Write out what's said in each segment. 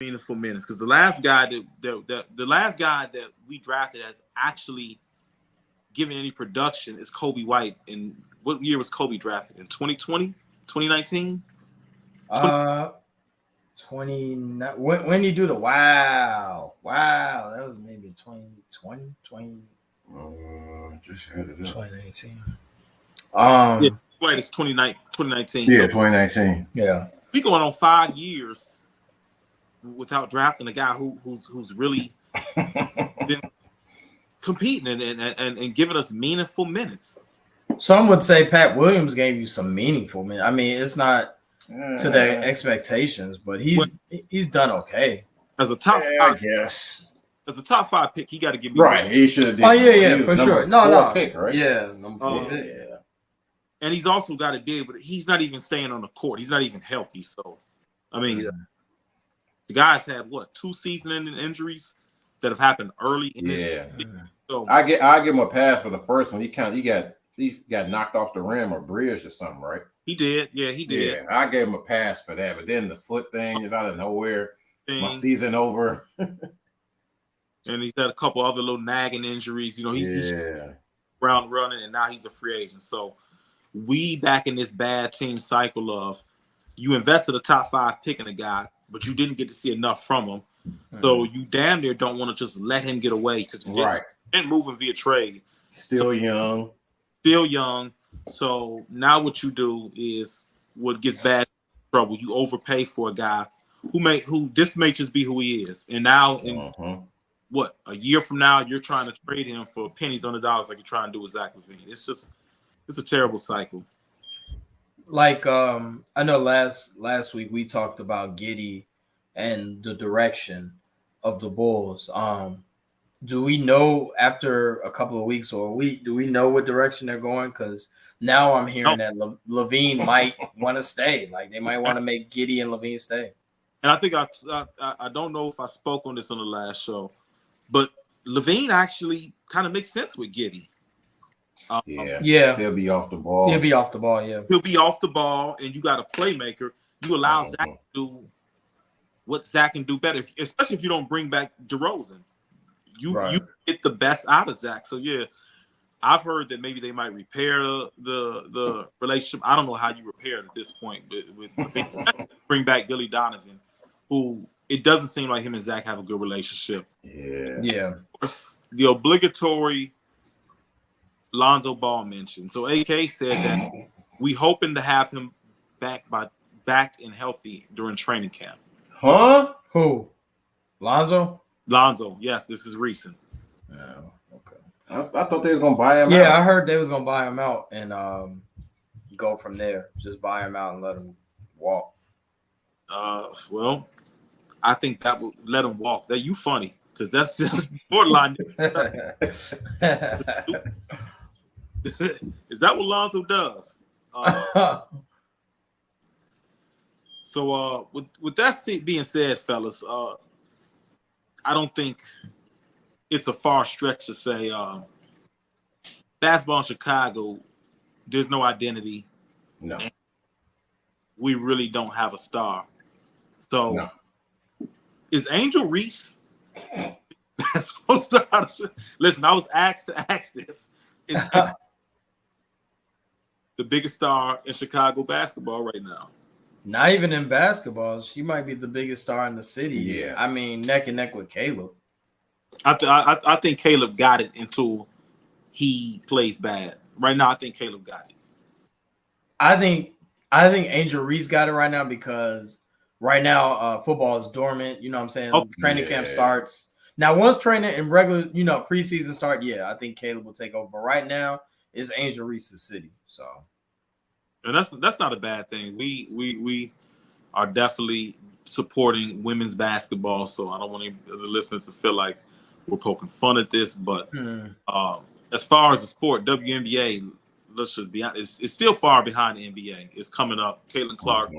meaningful minutes because the last guy the last guy that we drafted as actually giving any production is Kobe White. And what year was Kobe drafted? In 2020, 2019? 29. When did he do the wow? That was maybe 2020, Just had it up. 2019. Yeah, White is 2019. Yeah, So 2019. Yeah. we going on 5 years without drafting a guy who's really been competing and giving us meaningful minutes. Some would say Pat Williams gave you some meaningful minutes. I mean, it's not to their expectations, but he's done okay. As a top I five, guess. as a top 5 pick, he got to give me Right, he should have did. Oh yeah, for sure. No, pick, right? Yeah, number 4 pick. Yeah. And he's also got to dig, but he's not even staying on the court. He's not even healthy. So, I mean, the guy's had 2 season-ending injuries that have happened early in Yeah. So I give him a pass for the first one. He got knocked off the rim or bridge or something, right? he did. Yeah, he did. Yeah, I gave him a pass for that. But then the foot thing is out of nowhere. My season over. And he's had a couple other little nagging injuries. He's round running, and now he's a free agent. So we back in this bad team cycle of you invested a top 5 pick in a guy, but you didn't get to see enough from him. So you damn near don't want to just let him get away because you didn't move him via trade. Still young. So now what you do is what gets bad trouble. You overpay for a guy who this may just be who he is. And now a year from now, you're trying to trade him for pennies on the dollars like you're trying to do with Zach LaVine. It's a terrible cycle. Like I know last week we talked about Giddey and the direction of the Bulls. Do we know after a couple of weeks or a week, do we know what direction they're going? Because now I'm hearing that LaVine might want to stay. Like they might want to make Giddey and LaVine stay. And I think I don't know if I spoke on this on the last show, but LaVine actually kind of makes sense with Giddey. Yeah. He'll be off the ball. He'll be off the ball, yeah. He'll be off the ball, and you got a playmaker. You allow Zach to do what Zach can do better, especially if you don't bring back DeRozan. You get the best out of Zach. So, yeah, I've heard that maybe they might repair the relationship. I don't know how you repair it at this point, but bring back Billy Donovan, who it doesn't seem like him and Zach have a good relationship. Yeah. Of course, the obligatory Lonzo Ball mention. So AK said that we hoping to have him back and healthy during training camp. Huh? Who? Lonzo? Lonzo, yes, this is recent. Oh, okay. I thought they was gonna buy him out. Yeah, I heard they was gonna buy him out and go from there. Just buy him out and let him walk. Well, I think that would let him walk. That you funny because that's just borderline. Is that what Lonzo does? So with that being said, fellas, I don't think it's a far stretch to say basketball in Chicago, there's no identity. No. We really don't have a star. So is Angel Reese supposed to listen, I was asked to ask this. Is the biggest star in Chicago basketball right now? Not even in basketball. She might be the biggest star in the city. Yeah. I mean, neck and neck with Caleb. I think Caleb got it until he plays bad. Right now, I think Caleb got it. I think Angel Reese got it right now because right now football is dormant. You know what I'm saying? Training camp starts. Now, once training and regular, preseason start, I think Caleb will take over. But right now, it's Angel Reese's city. So, and that's not a bad thing. We are definitely supporting women's basketball. So I don't want the listeners to feel like we're poking fun at this. But as far as the sport, WNBA, let's just be honest, it's still far behind the NBA. It's coming up. Caitlin Clark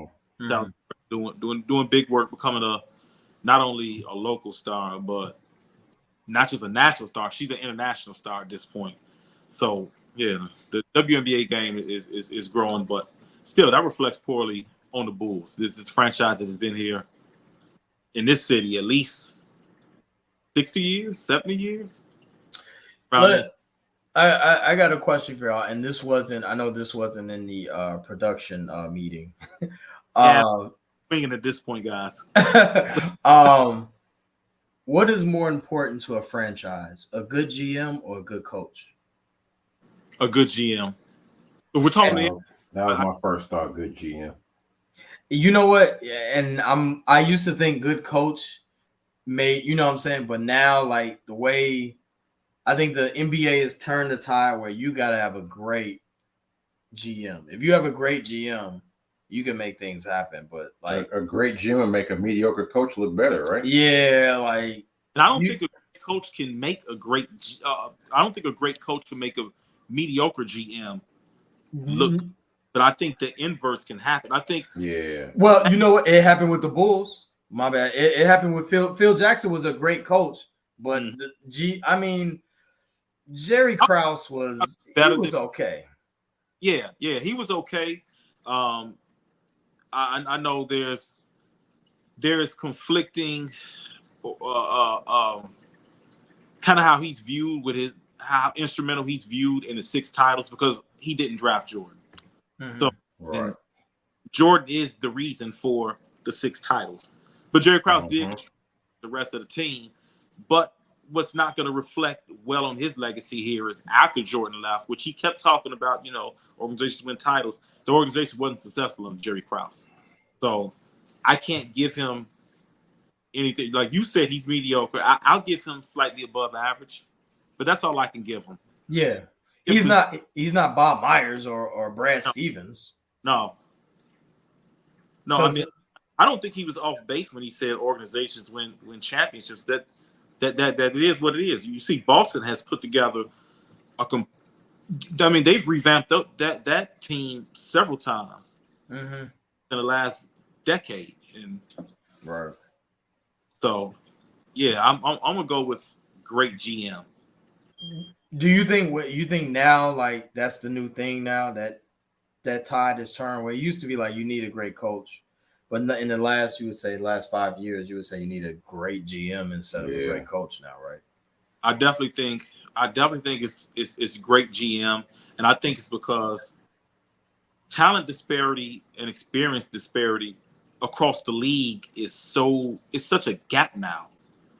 doing big work, becoming not only a local star, but not just a national star. She's an international star at this point. So, yeah, the WNBA game is growing, but still, that reflects poorly on the Bulls. This franchise that has been here in this city at least 60 years, 70 years. I got a question for y'all, and I know this wasn't in the production meeting. Thinking at this point, guys. What is more important to a franchise, a good GM or a good coach? A good GM. If we're talking, that was my first thought. Good GM. You know what? And I used to think good coach made, you know what I'm saying, but now like the way I think the NBA has turned the tide where you got to have a great GM. If you have a great GM, you can make things happen. But like a great GM and make a mediocre coach look better, right? Yeah, like. And I don't think a great coach can make a great. I don't think a great coach can make a mediocre GM look. But I think the inverse can happen. I think. Yeah. Well, you know what? It happened with the Bulls. My bad. It happened with Phil. Phil Jackson was a great coach, but Jerry Krause was okay. Yeah, he was okay. I know there is conflicting, kind of how he's viewed with how instrumental he's viewed in the 6 titles because he didn't draft Jordan. So right. Jordan is the reason for the 6 titles, but Jerry Krause did the rest of the team. But what's not going to reflect well on his legacy here is after Jordan left, which he kept talking about, organizations win titles. The organization wasn't successful under Jerry Krause. So I can't give him anything. Like you said, he's mediocre. I'll give him slightly above average, but that's all I can give him. Yeah. He's not Bob Myers or Brad Stevens. No. I mean, I don't think he was off base when he said organizations win championships. That it is what it is. You see, Boston has put together they've revamped that team several times in the last decade, and right. So, yeah, I'm gonna go with great GM. Do you think now, like that's the new thing now that tide is turned where it used to be like you need a great coach, but in the last 5 years, you would say you need a great GM instead of a great coach now, right? I definitely think it's great GM, and I think it's because talent disparity and experience disparity across the league it's such a gap now.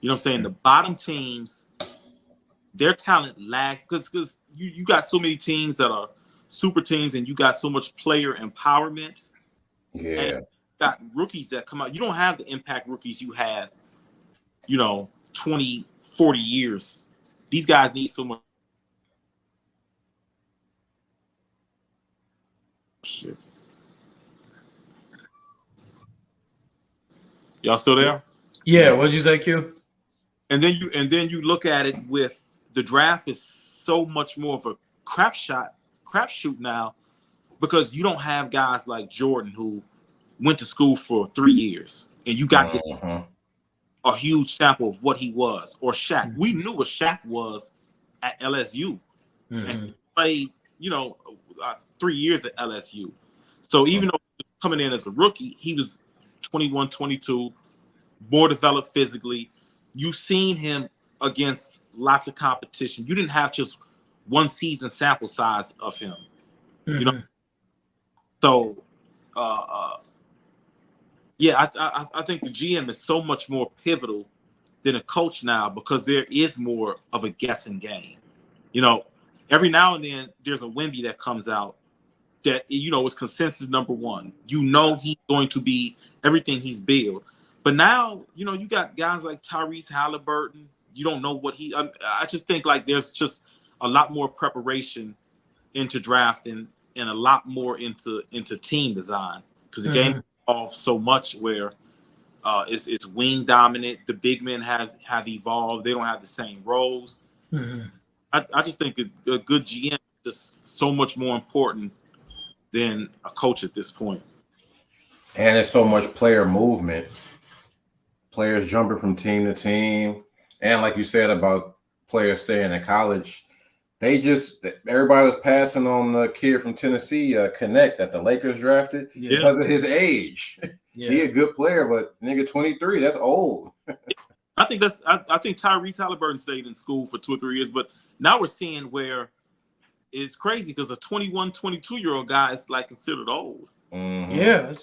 You know what I'm saying? The bottom teams, their talent lags because you got so many teams that are super teams and you got so much player empowerment. Yeah. And you got rookies that come out. You don't have the impact rookies you had, 20, 40 years. These guys need so much. Shit. Y'all still there? Yeah. What'd you say, Q? And then you look at it with the draft is so much more of a crapshoot now because you don't have guys like Jordan who went to school for 3 years and you got a huge sample of what he was, or Shaq. We knew what Shaq was at LSU and he played 3 years at LSU. So even though he was coming in as a rookie, he was 21, 22, more developed physically. You've seen him against lots of competition. You didn't have just one season sample size of him. So I think the GM is so much more pivotal than a coach now because there is more of a guessing game. Every now and then there's a Wemby that comes out that is consensus number 1. He's going to be everything he's billed. But now, you got guys like Tyrese Halliburton. You don't know what I just think like there's just a lot more preparation into drafting and a lot more into team design because the game evolves so much where it's wing dominant. The big men have evolved. They don't have the same roles. I just think a good GM is just so much more important than a coach at this point. And there's so much player movement. Players jumping from team to team. And like you said about players staying in college, everybody was passing on the kid from Tennessee, Connect, that the Lakers drafted because of his age. He a good player, but nigga 23, that's old. I think Tyrese Halliburton stayed in school for 2 or 3 years, but now we're seeing where it's crazy because a 21, 22-year-old guy is like considered old. Mm-hmm.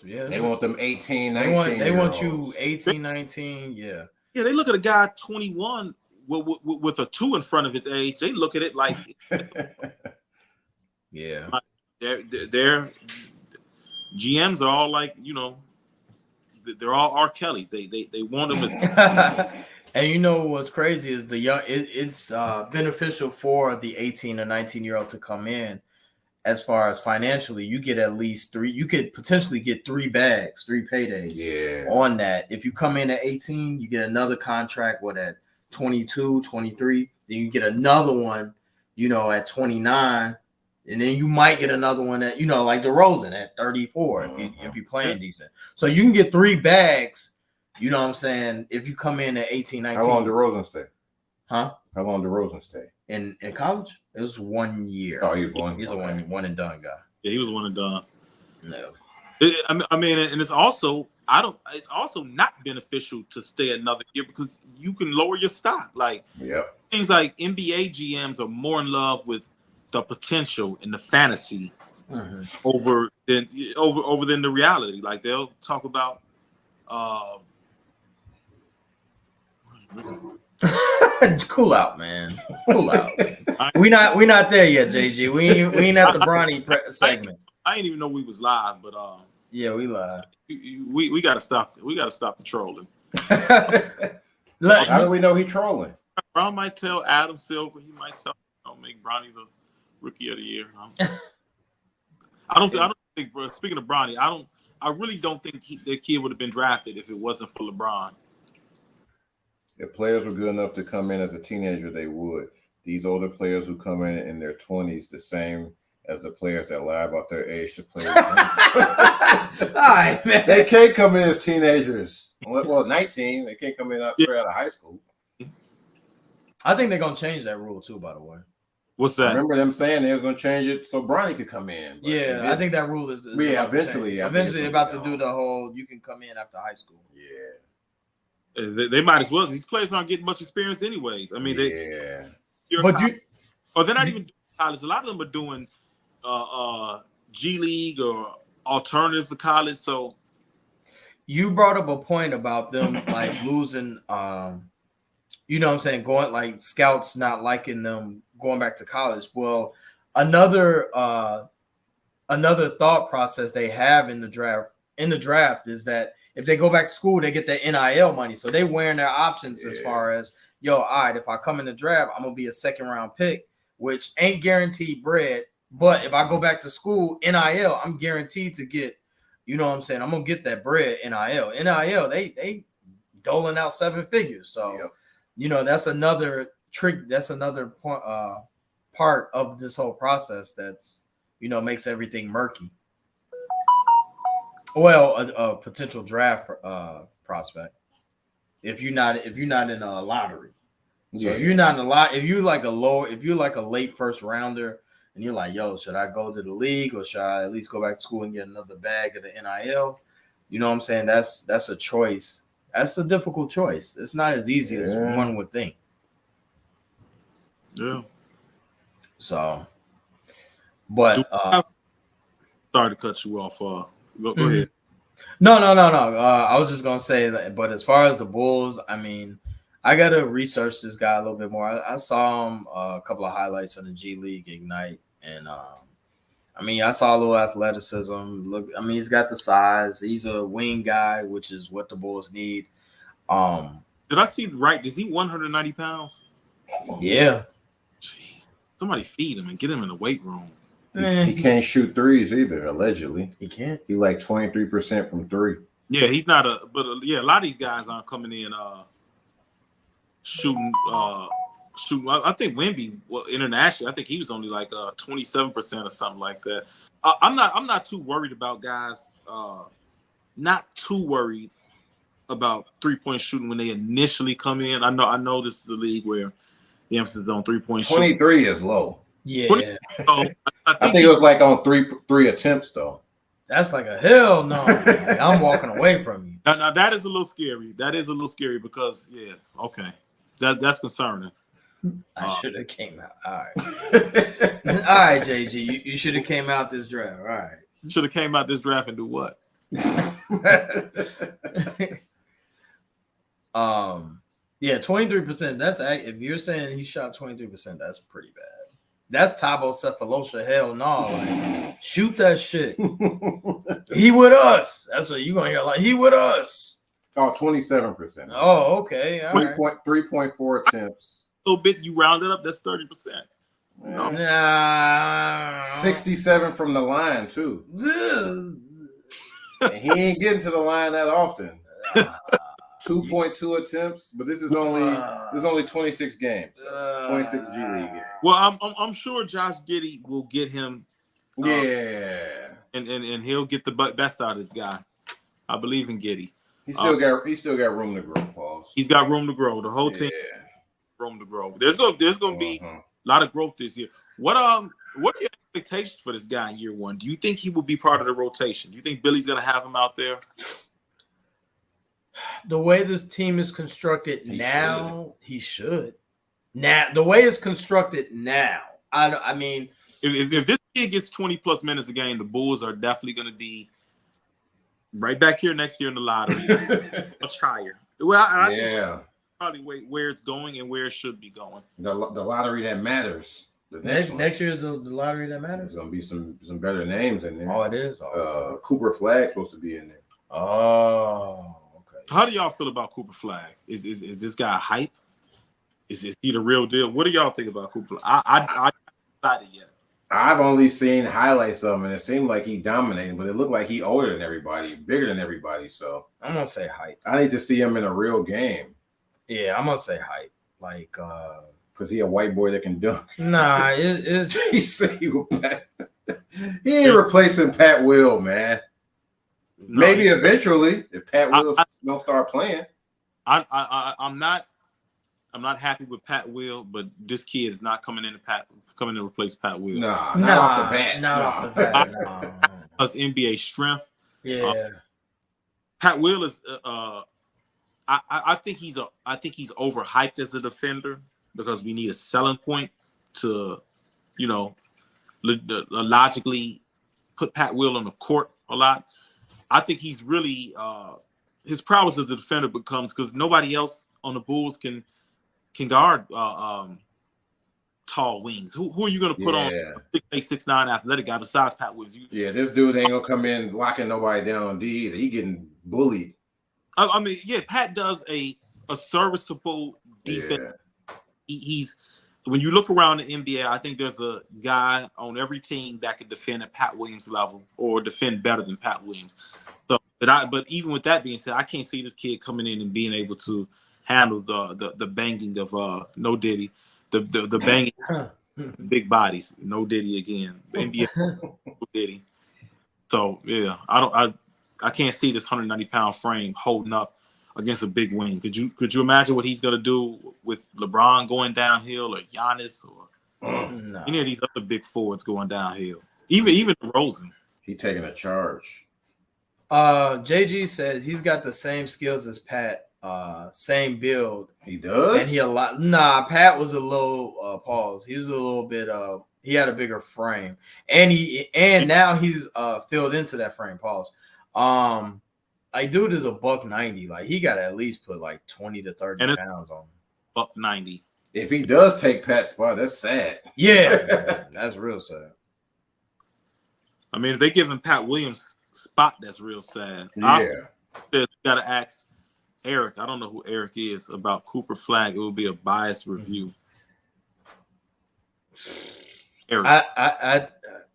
Yeah. They want them 18, 19. They want you 18, 19. Yeah. Yeah, they look at a guy 21 with a 2 in front of his age. They look at it like, yeah, their GMs are all like, they're all R. Kellys. They want them as. And you know what's crazy is the young. It's beneficial for the 18 or 19-year-old to come in. As far as financially, you get at least 3. You could potentially get 3 bags, 3 paydays on that. If you come in at 18, you get another contract at 22, 23. Then you get another one, at 29. And then you might get another one at, like DeRozan at 34 if you're playing decent. So you can get 3 bags, you know what I'm saying, if you come in at 18, 19. How long DeRozan stay? Huh? How long DeRozan stay? In college? It was 1 year. Oh, he's one. He's a one and done guy. Yeah, he was one and done. No. I mean, and it's also it's also not beneficial to stay another year because you can lower your stock. Like things like NBA GMs are more in love with the potential and the fantasy over than the reality. Like they'll talk about cool out, man. Cool out. we not there yet, JG. We ain't at the Bronny segment. I didn't even know we was live, but yeah, we live. We gotta stop. We gotta stop the trolling. How do we know he trolling? Bron might tell Adam Silver. He might tell make Bronny the Rookie of the Year. I don't think. Speaking of Bronny, I really don't think the kid would have been drafted if it wasn't for LeBron. If players were good enough to come in as a teenager, they would. These older players who come in their 20s, the same as the players that lie about their age to play. All right, man. They can't come in as teenagers. Well, 19, they can't come in straight out of high school. I think they're gonna change that rule too. By the way, what's that? I remember them saying they was gonna change it so Bronny could come in. Yeah, I think that rule is eventually about to do the whole you can come in after high school. Yeah. They might as well. These players aren't getting much experience anyways. I mean, they're not even doing college. A lot of them are doing G League or alternatives to college. So you brought up a point about them like losing, you know what I'm saying, going like scouts not liking them going back to college. Well, another thought process they have in the draft is that if they go back to school, they get the NIL money. So they wearing their options as far as, all right, if I come in the draft, I'm going to be a 2nd-round pick, which ain't guaranteed bread. But if I go back to school, NIL, I'm guaranteed to get, you know what I'm saying, I'm going to get that bread, NIL. NIL, they doling out 7 figures. So, that's another trick. That's another point, part of this whole process that's, makes everything murky. Well, a potential draft prospect. If you're not in a lottery, so if you're not in if you're like a late first rounder, and you're like, yo, should I go to the league or should I at least go back to school and get another bag of the NIL? You know what I'm saying? That's a choice. That's a difficult choice. It's not as easy as one would think. Yeah. So, but sorry to cut you off. Go ahead. No. I was just gonna say that. But as far as the Bulls, I mean, I gotta research this guy a little bit more. I saw him a couple of highlights on the G League Ignite, and I mean, I saw a little athleticism. Look, I mean, he's got the size. He's a wing guy, which is what the Bulls need. Did I see right? Is he 190 pounds? Yeah. Jeez. Somebody feed him and get him in the weight room. He can't shoot threes either, allegedly. He can't. He like 23% from 3. Yeah, he's not a a lot of these guys aren't coming in shooting. I think Wemby, internationally, I think he was only like 27% or something like that. I'm not too worried about guys. Not too worried about 3-point shooting when they initially come in. I know this is a league where the emphasis is on 3-point shooting. 23 is low. Yeah. So, I think it was like on three attempts though. That's like a hell no. Like, I'm walking away from you. Now that is a little scary. That is a little scary because okay, that's concerning. I should have came out. All right, all right, JG, you should have came out this draft. All right, should have came out this draft and do what? Yeah, 23%. That's if you're saying he shot 23%, that's pretty bad. That's Cephalosha. Hell no. Like, shoot that shit. He with us. That's what you're going to hear. Like, he with us. Oh, 27%. Oh, okay. All right. 3.4 attempts. A little bit, you round it up, that's 30%. No. Nah. 67 from the line, too. And he ain't getting to the line that often. 2.2 attempts, but this is only 26 games, 26 G League games. Well, I'm sure Josh Giddey will get him. Yeah, and he'll get the best out of this guy. I believe in Giddey. He still got room to grow, Paul. He's got room to grow. The whole team room to grow. There's gonna be a lot of growth this year. What are your expectations for this guy in year one? Do you think he will be part of the rotation? Do you think Billy's gonna have him out there? The way this team is constructed he should. Now, the way it's constructed now, I mean, if this kid gets 20 plus minutes a game, the Bulls are definitely going to be right back here next year in the lottery, much higher. Well, I think probably where it's going and where it should be going. The lottery that matters. Next year is the lottery that matters. There's going to be some better names in there. Oh, it is. Cooper Flagg's supposed to be in there. Oh. How do y'all feel about Cooper Flagg? Is this guy hype? Is he the real deal? What do y'all think about Cooper Flagg? I haven't decided yet. I've only seen highlights of him, and it seemed like he dominated, but it looked like he older than everybody, bigger than everybody. So I'm gonna say hype. I need to see him in a real game. Yeah, I'm gonna say hype. Like, because he a white boy that can dunk. Nah, it's he said he ain't replacing Pat Will, man. No, maybe eventually, if Pat Will don't start playing. I'm not happy with Pat Will, but this kid is not coming in to replace Pat Will. Not off the bat. Not off the bat. Because NBA strength. Yeah. Pat Will is. I think he's overhyped as a defender because we need a selling point to, logically put Pat Will on the court a lot. I think he's really his prowess as a defender becomes because nobody else on the Bulls can guard tall wings. Who are you going to put on 6'8", 6'9" athletic guy besides Pat Williams? This dude ain't gonna come in locking nobody down on D either. He getting bullied. I mean, Pat does a serviceable defense. Yeah. He's when you look around the NBA, I think there's a guy on every team that could defend at Pat Williams level or defend better than Pat Williams. So, but even with that being said, I can't see this kid coming in and being able to handle the banging of No Diddy, the banging big bodies. No Diddy again. NBA No Diddy. So I can't see this 190-pound frame holding up against a big wing. Could you imagine what he's gonna do with LeBron going downhill or Giannis or any of these other big forwards going downhill? Even Rosen. He taking a charge. JG says he's got the same skills as Pat, same build. He does? And Pat was a little pause. He was a little bit he had a bigger frame. And now he's filled into that frame, pause. Like dude is $190. Like he got to at least put like 20 to 30 pounds on him. $190. If he does take Pat's spot, that's sad. Yeah, that's real sad. I mean, if they give him Pat Williams' spot, that's real sad. Yeah. Got to ask Eric. I don't know who Eric is about Cooper Flagg. It will be a biased review. Eric.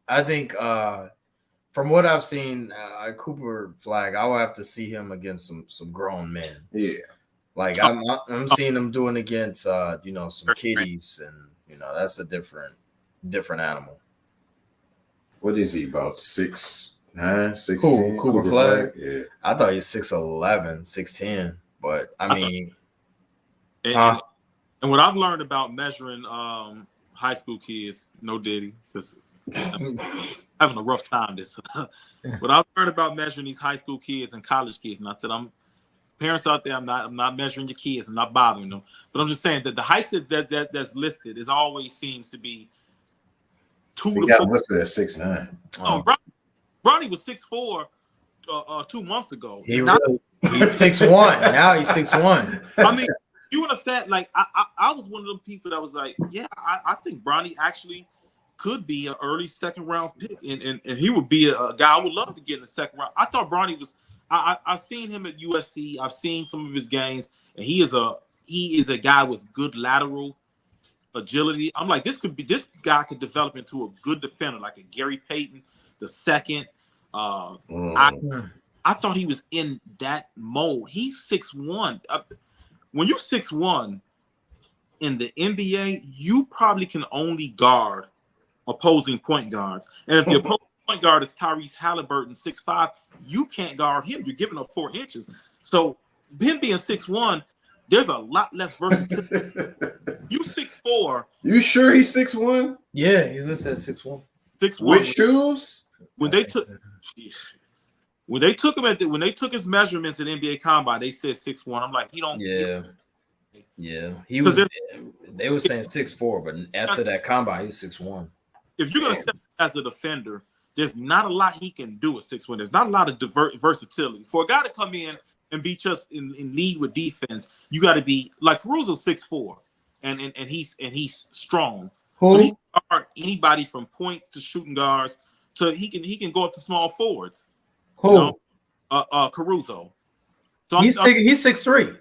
I think from what I've seen, Cooper Flagg, I will have to see him against some grown men. Yeah, like I'm seeing him doing against some kiddies, and that's a different animal. What is he, about 6'9", 16? Cooper Flagg? Yeah, I thought he was 6'11", 6'10", but I mean, and what I've learned about measuring high school kids, No Diddy, just having a rough time. This, but I've heard about measuring these high school kids and college kids. Not that I'm parents out there. I'm not measuring your kids. I'm not bothering them. But I'm just saying that the heights that's listed is always seems to be 2 He to got 4. listed at 6'9". Oh, Bronny was 6'4" 2 months ago. He's 6'1". Now he's 6'1". I mean, you understand? Like, I was one of them people that was like, yeah, I think Bronny actually could be an early second round pick, and he would be a guy I would love to get in the second round. I thought Bronny was. I've seen him at USC. I've seen some of his games, and he is a guy with good lateral agility. I'm like, this guy could develop into a good defender, like a Gary Payton the second. I thought he was in that mold. He's 6'1". When you're 6'1" in the NBA, you probably can only guard opposing point guards. And if the opposing point guard is Tyrese Halliburton, 6'5", you can't guard him. You're giving up 4 inches. So him being 6'1", there's a lot less versatility. You 6'4". You sure he's 6'1"? Yeah, he's listed at 6'1". 6'1". With shoes? When they took him when they took his measurements at NBA Combine, they said 6'1". I'm like, he don't. Yeah. He was. They were saying 6'4", but after that combine, he's 6'1". If you're gonna set him as a defender, there's not a lot he can do at 6'1". There's not a lot of versatility for a guy to come in and be just in lead with defense. You got to be like Caruso's 6'4", and he's strong. Who? So he can guard anybody from point to shooting guards to he can go up to small forwards. Who? You know? Caruso. So he's 6'3".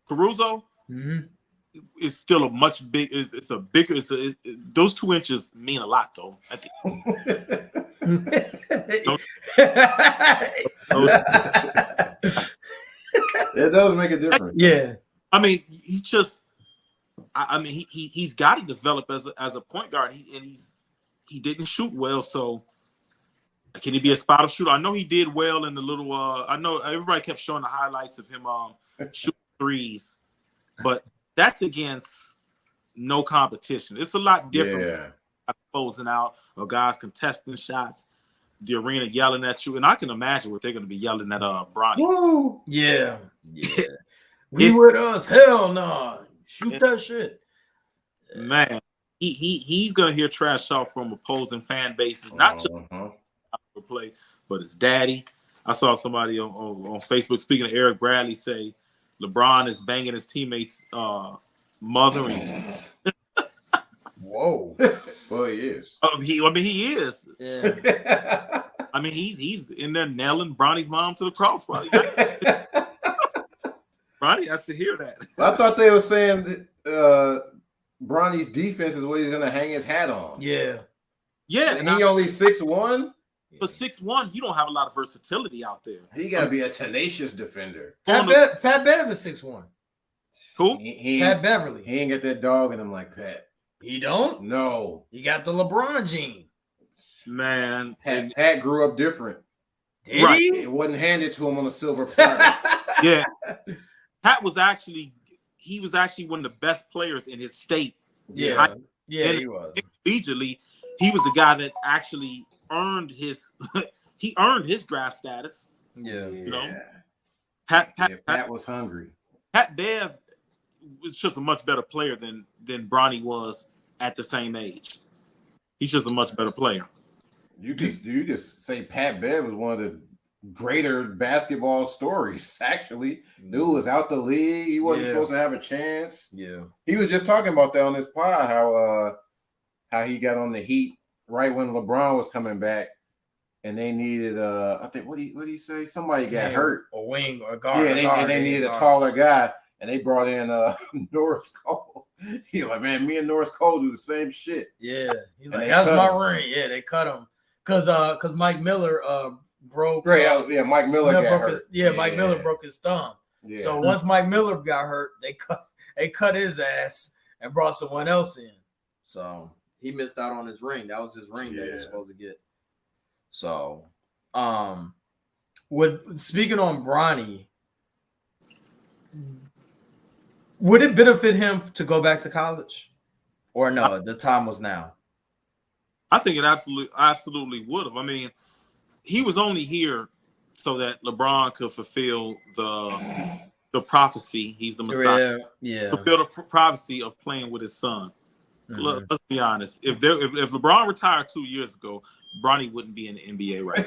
Caruso is still a much big. It's a bigger. Those 2 inches mean a lot, though. I think. It does make a difference. Yeah. I mean, he just. I mean, he's got to develop as a point guard. He didn't shoot well, so can he be a spot-up shooter? I know he did well in the little. I know everybody kept showing the highlights of him shooting threes, but that's against no competition. It's a lot different. Yeah. Closing out or guys contesting shots, the arena yelling at you, and I can imagine what they're going to be yelling at Bronny. Woo! Yeah. We with us? Hell no! Shoot that shit, man. He's going to hear trash talk from opposing fan bases, not just play, but his daddy. I saw somebody on Facebook, speaking of Eric Bradley, say LeBron is banging his teammates' mother. Whoa. Well, he is. He is. Yeah. I mean, he's in there nailing Bronny's mom to the cross. Probably. Bronny has to hear that. I thought they were saying that Bronny's defense is what he's going to hang his hat on. Yeah. Yeah. And he only 6'1". For 6'1", you don't have a lot of versatility out there. He got to be a tenacious defender. Pat Bev is 6'1". Who? Pat Beverly. He ain't got that dog in him like Pat. He don't? No. He got the LeBron gene. Man. Pat grew up different. Did he? It wasn't handed to him on a silver platter. Yeah. Pat was actually one of the best players in his state. Yeah. He was. Collegiately, he was the guy that actually earned his draft status. Yeah. You know? Pat was hungry. Pat Bev was just a much better player than Bronny was at the same age. He's just a much better player. You just say Pat Bev was one of the greater basketball stories, actually. Dude was out the league. He wasn't supposed to have a chance. Yeah. He was just talking about that on his pod, how he got on the Heat right when LeBron was coming back, and they needed I think what did he say? Somebody got hurt. A wing or a guard. Yeah, they needed a taller guy, and they brought in Norris Cole. He was like, man, me and Norris Cole do the same shit. Yeah. He's like, that's my ring. Yeah, they cut him. Cause Mike Miller broke. Mike Miller got hurt. Mike Miller broke his thumb. Yeah. So once Mike Miller got hurt, they cut his ass and brought someone else in. So he missed out on his ring. That was his ring that he was supposed to get. So, speaking on Bronny, would it benefit him to go back to college, or no? The time was now. I think it absolutely would have. I mean, he was only here so that LeBron could fulfill the prophecy. He's the Messiah. Yeah. Fulfill the prophecy of playing with his son. Look, let's be honest. If LeBron retired 2 years ago, Bronny wouldn't be in the NBA right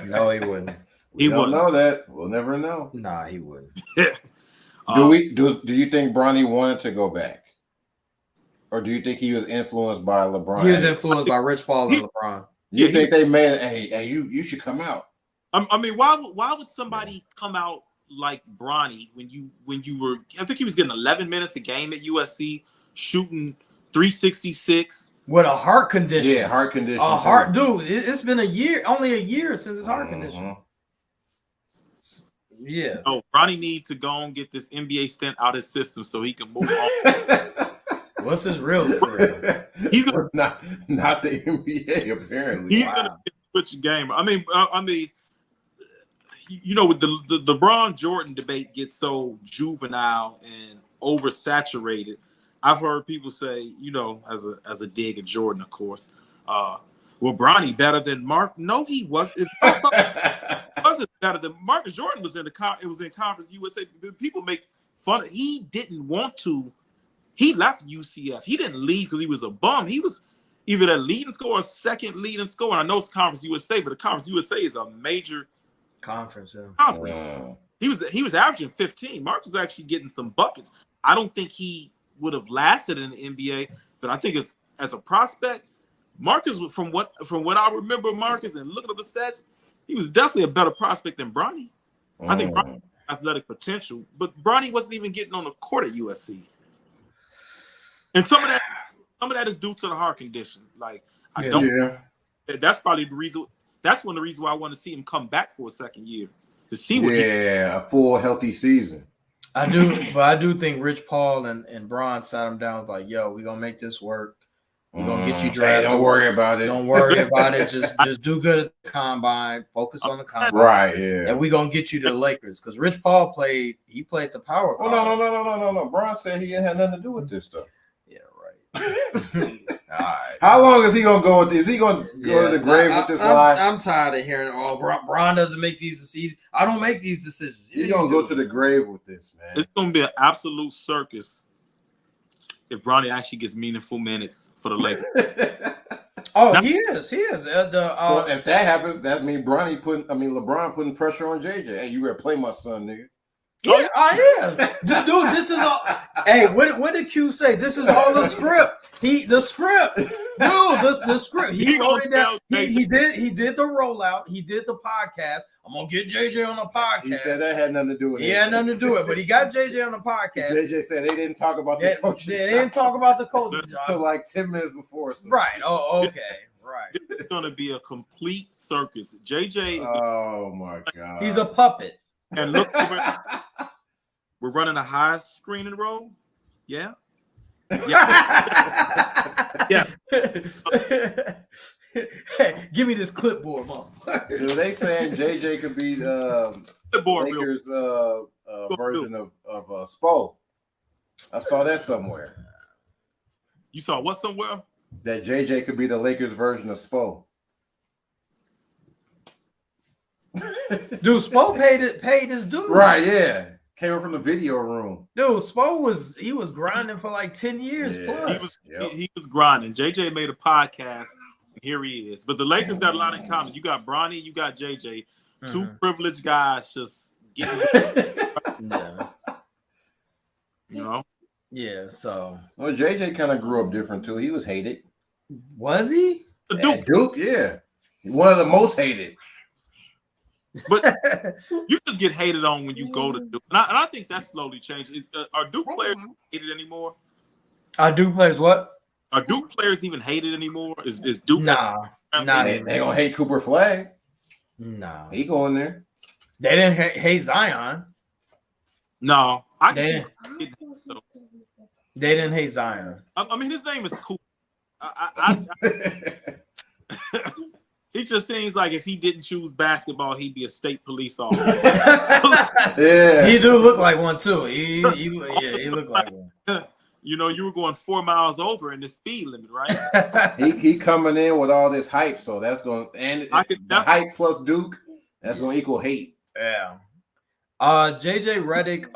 now. No, he wouldn't. We don't know that. We'll never know. Nah, he wouldn't. Do you think Bronny wanted to go back? Or do you think he was influenced by LeBron? He was influenced by Rich Paul and LeBron. You think they made hey, you should come out? I mean, why would somebody come out like Bronny when you were? I think he was getting 11 minutes a game at USC, shooting 366 with a heart condition. Yeah, heart condition. A heart, dude. It's been only a year since his heart condition. Yeah. Oh, Bronny need to go and get this NBA stint out of his system so he can move on. What's his real career? He's gonna not the NBA apparently. He's gonna switch the game. I mean, you know, with the LeBron Jordan debate gets so juvenile and oversaturated. I've heard people say, you know, as a dig at Jordan, of course, well, Bronny better than Mark. No, he wasn't. Wasn't better than Marcus Jordan was in Conference USA. People make fun. He didn't want to. He left UCF. He didn't leave because he was a bum. He was either the leading scorer or second leading scorer. I know it's Conference USA, but the Conference USA is a major conference. He was averaging 15. Mark was actually getting some buckets. I don't think he would have lasted in the NBA, but I think as a prospect, Marcus, from what I remember, Marcus, and looking at the stats, he was definitely a better prospect than Bronny. I think Bronny had athletic potential, but Bronny wasn't even getting on the court at USC. And some of that is due to the heart condition. Like that's probably the reason. That's one of the reasons why I want to see him come back for a second year to see what. A full healthy season. I do think Rich Paul and Bron sat him down like, yo, we're gonna make this work. We're gonna get you drafted. Don't worry about it. Don't worry about it. Just do good at the combine. Focus on the combine. Right, yeah. And we're gonna get you to the Lakers. Because Rich Paul played the power. Oh no. Bron said he had nothing to do with this stuff. Yeah, right. All right. How long is he gonna go with this? Is he gonna go to the grave with this lie? I'm tired of hearing, Bron doesn't make these decisions. I don't make these decisions. He's gonna go to the grave with this, man. It's gonna be an absolute circus if Bronny actually gets meaningful minutes for the Lakers. He is. So if that happens, that means LeBron putting pressure on JJ. Hey, you better play my son, nigga. Yeah, I am. Dude, this is all. Hey, what did Q say? This is all the script. The script. Dude, the script. He wrote it down. He did the rollout. He did the podcast. I'm gonna get JJ on the podcast. He said that had nothing to do with it. He had nothing to do with it, but he got JJ on the podcast. JJ said they didn't talk about the coaching. They didn't talk about the coaching job until like 10 minutes before. So. Right. Oh, okay. Right. It's gonna be a complete circus. JJ is oh my god. He's a puppet. And look, we're running a high screening roll. Yeah. Yeah. Hey, give me this clipboard, motherfucker. Dude, they saying JJ could be the Lakers version of Spo. I saw that somewhere. You saw what somewhere? That JJ could be the Lakers version of Spo. Dude, Spo paid his due. Right, yeah. Came from the video room. Dude, Spo was grinding for like 10 years plus. He was grinding. JJ made a podcast. Here he is. But the Lakers got a lot in common. You got Bronny, you got JJ. Two privileged guys just getting You know? Yeah, so. Well, JJ kind of grew up different too. He was hated. Was he? Duke, yeah. One of the most hated. But you just get hated on when you go to Duke. And I think that's slowly changing. Are Duke players hated anymore? Are Duke players what? Are Duke players even hated anymore? Is Duke? Nah, they gonna hate Cooper Flag. Nah, he going there. They didn't hate Zion. No, they didn't hate Zion. I mean, his name is cool. He just seems like if he didn't choose basketball, he'd be a state police officer. Yeah, he do look like one too. He looked like one. You know, you were going 4 miles over in the speed limit, right? he coming in with all this hype, so that's going and the hype plus Duke, that's going to equal hate. Yeah. JJ Redick,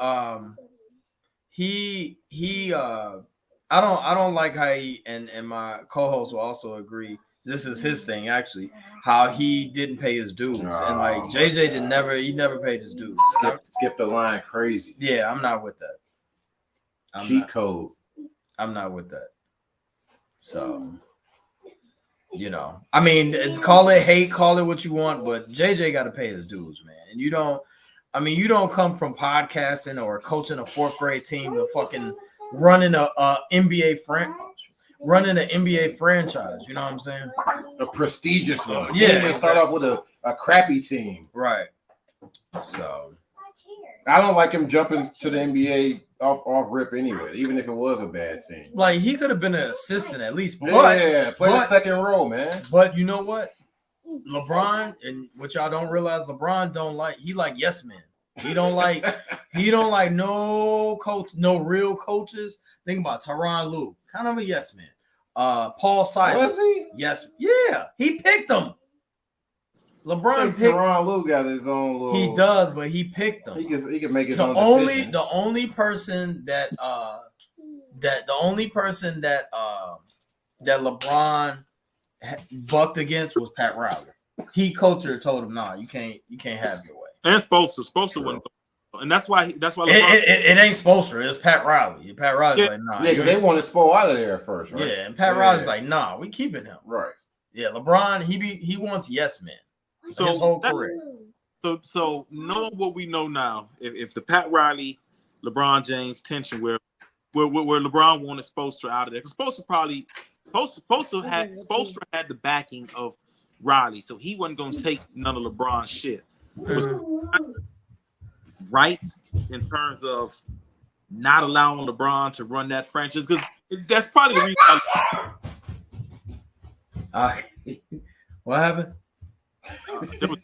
I don't like how he and my co-host will also agree. This is his thing actually, how he didn't pay his dues. And like JJ he never paid his dues. Skip the line crazy. Yeah, I'm not with that. Cheat code. I'm not with that. So, you know, I mean, call it hate, call it what you want, but JJ got to pay his dues, man. And you don't come from podcasting or coaching a 4th grade team to fucking running an NBA franchise. You know what I'm saying? A prestigious one. Yeah. They start off with a crappy team. Right. So I don't like him jumping to the NBA off rip anyway, even if it was a bad team. Like he could have been an assistant at least. Play the second row, man. But you know what? LeBron, and what y'all don't realize, LeBron he like yes men. He don't like no coach, no real coaches. Think about Tyronn Lue, kind of a yes man. Paul Silas. Was he? Yes, yeah. He picked him. LeBron picked Tyronn Lue got his own little. He does, but he picked him. He can make his own decisions. The only person that LeBron bucked against was Pat Riley. He coached her, told him, "Nah, you can't have your way." And Spoelstra wouldn't go. And that's why LeBron, it ain't Spoelstra, it's Pat Riley. Pat Riley's like, "Nah." Yeah, because they wanted Spo out of there first, right? Yeah, and Pat Riley's like, "Nah, we keeping him." Right. Yeah, LeBron, he wants yes men. His whole career. So knowing what we know now, if the Pat Riley, LeBron James tension where LeBron wanted Spoelstra out of there, because Spoelstra had the backing of Riley, so he wasn't going to take none of LeBron's shit. Right in terms of not allowing LeBron to run that franchise, because that's probably the reason. What happened? There was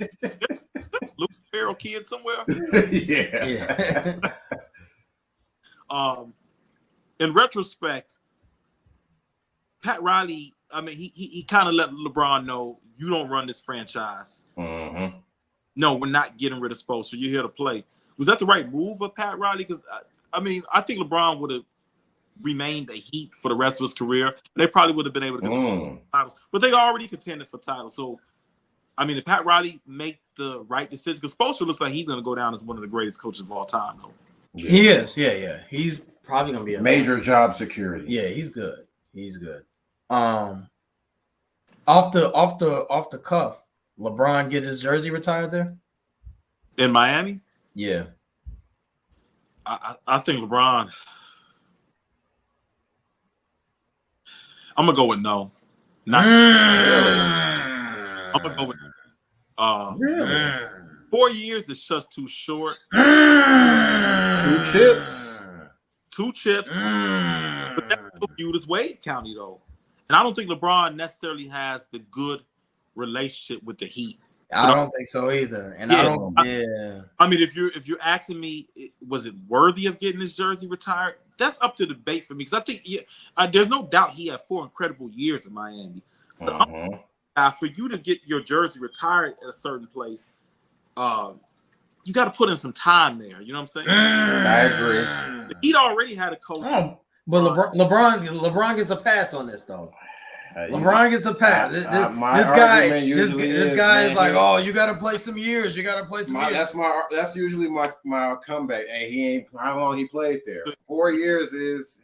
Luke Farrell kid somewhere. Yeah. In retrospect, Pat Riley, I mean, he kind of let LeBron know, you don't run this franchise. Mm-hmm. No, we're not getting rid of Spoelstra. You're here to play. Was that the right move of Pat Riley? Because I mean, I think LeBron would have remained a Heat for the rest of his career. They probably would have been able to contend for titles, but they already contended for titles. So, I mean, did Pat Riley make the right decision? Because Spoelstra looks like he's going to go down as one of the greatest coaches of all time, though. Yeah. He is. Yeah. He's probably going to be a major job security. Yeah, he's good. Off the cuff, LeBron get his jersey retired there in Miami. Yeah, I think LeBron. I'm gonna go with no. Not really. I'm gonna go with really. 4 years is just too short. 2 chips. But that's viewed as Wade County though, and I don't think LeBron necessarily has the good relationship with the Heat. I don't think so either. And I mean, if you're asking me, was it worthy of getting his jersey retired? That's up to debate for me, because I think there's no doubt he had 4 incredible years in Miami. For you to get your jersey retired at a certain place, you got to put in some time there. You know what I'm saying? I agree. He'd already had a coach. But LeBron gets a pass on this though. LeBron gets a pass. This guy is like, oh, you got to play some years. That's usually my comeback. Hey, he ain't how long he played there. 4 years is.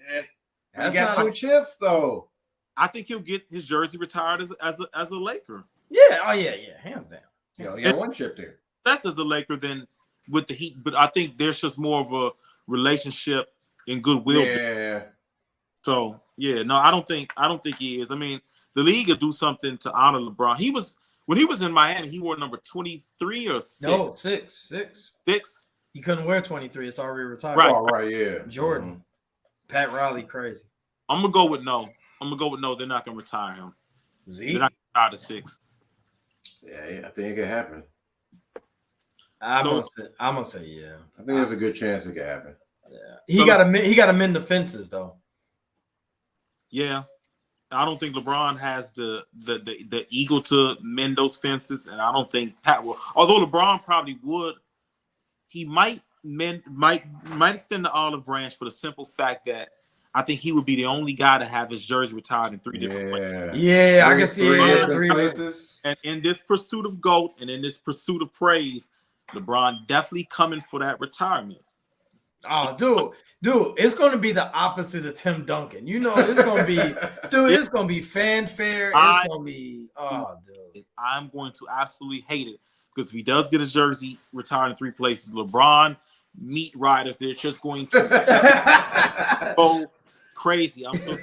He got 2 chips though. I think he'll get his jersey retired as a Laker. Yeah. Oh yeah. Hands down. He got 1 chip there. That's as a Laker than with the Heat, but I think there's just more of a relationship and goodwill. Yeah. So I don't think he is. I mean, the league will do something to honor LeBron. When he was in Miami, he wore number 23 or 6. No, 6. 6. He couldn't wear 23. It's already retired. Right. Oh, right. Yeah. Jordan. Mm-hmm. Pat Riley, crazy. I'm gonna go with no. They're not gonna retire him. They're not gonna retire the 6. Yeah, I think it could happen. I'm gonna say yeah. I think there's a good chance it could happen. Yeah, he got to mend the fences though. Yeah. I don't think LeBron has the ego to mend those fences, and I don't think Pat will. Although LeBron probably would, he might extend the olive branch for the simple fact that I think he would be the only guy to have his jersey retired in 3 different places. Yeah, I can see it. Three places. And in this pursuit of GOAT and in this pursuit of praise, LeBron definitely coming for that retirement. Oh, dude, it's going to be the opposite of Tim Duncan. You know, it's going to be, it's going to be fanfare. It's going to be, dude. I'm going to absolutely hate it because if he does get his jersey retired in 3 places, LeBron meat riders, they're just going to go crazy. I'm so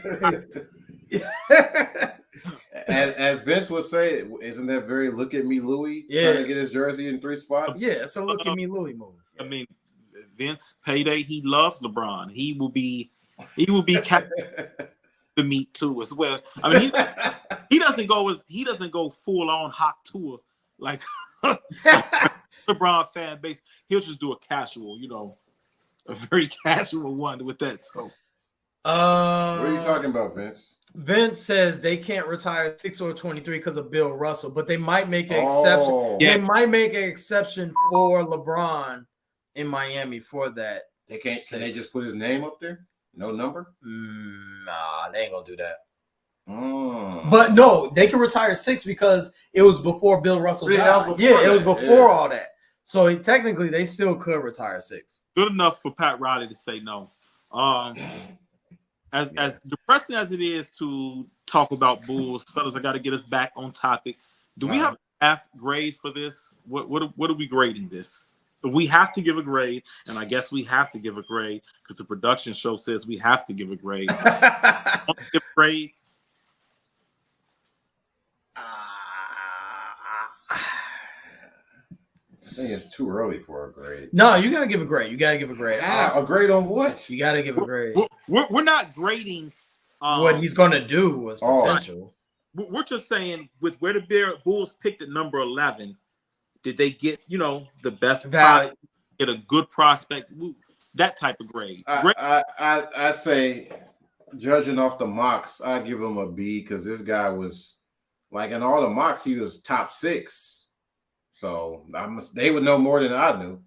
As Vince would say, isn't that very look at me Louis trying to get his jersey in 3 spots? Yeah, it's a look at me Louis move. I mean, Vince payday, he loves LeBron. He will be the meat too as well. I mean, he doesn't go full on hot tour like LeBron fan base. He'll just do a casual, a very casual one with that. So, what are you talking about, Vince? Vince says they can't retire 6 or 23 because of Bill Russell, but they might make an exception. Yeah. They might make an exception for LeBron in Miami for that. They can't. Can they just put his name up there? No number? Nah, they ain't gonna do that. Mm. But no, they can retire 6 because it was before Bill Russell died. It was before all that. So technically, they still could retire 6. Good enough for Pat Riley to say no. As depressing as it is to talk about Bulls, fellas, I got to get us back on topic. Do we have an F grade for this? What are we grading this? If we have to give a grade, and I guess we have to give a grade because the production show says we have to give a grade. Give a grade. I think it's too early for a grade. No, you gotta give a grade. A grade on what? You gotta give a grade. We're not grading what he's gonna do was potential. We're just saying with where the Bulls picked at number 11, did they get the best value, get a good prospect, that type of grade? I say, judging off the mocks, I give him a B because this guy was like in all the mocks he was top 6. So they would know more than I knew.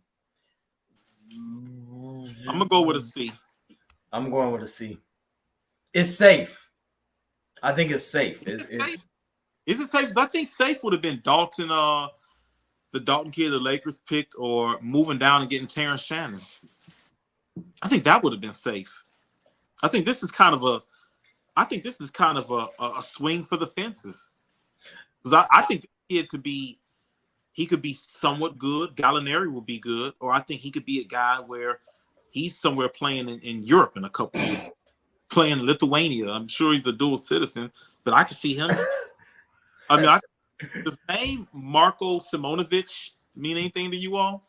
I'm gonna go with a C. I'm going with a C. It's safe. I think it's safe. Is it safe? Because I think safe would have been Dalton, the Dalton kid the Lakers picked, or moving down and getting Terrence Shannon. I think that would have been safe. I think this is kind of a swing for the fences. Because I think the kid could be. He could be somewhat good. Gallinari will be good. Or I think he could be a guy where he's somewhere playing in Europe in a couple of years, playing in Lithuania. I'm sure he's a dual citizen, but I could see him. I mean, does the name Marko Simonovic mean anything to you all?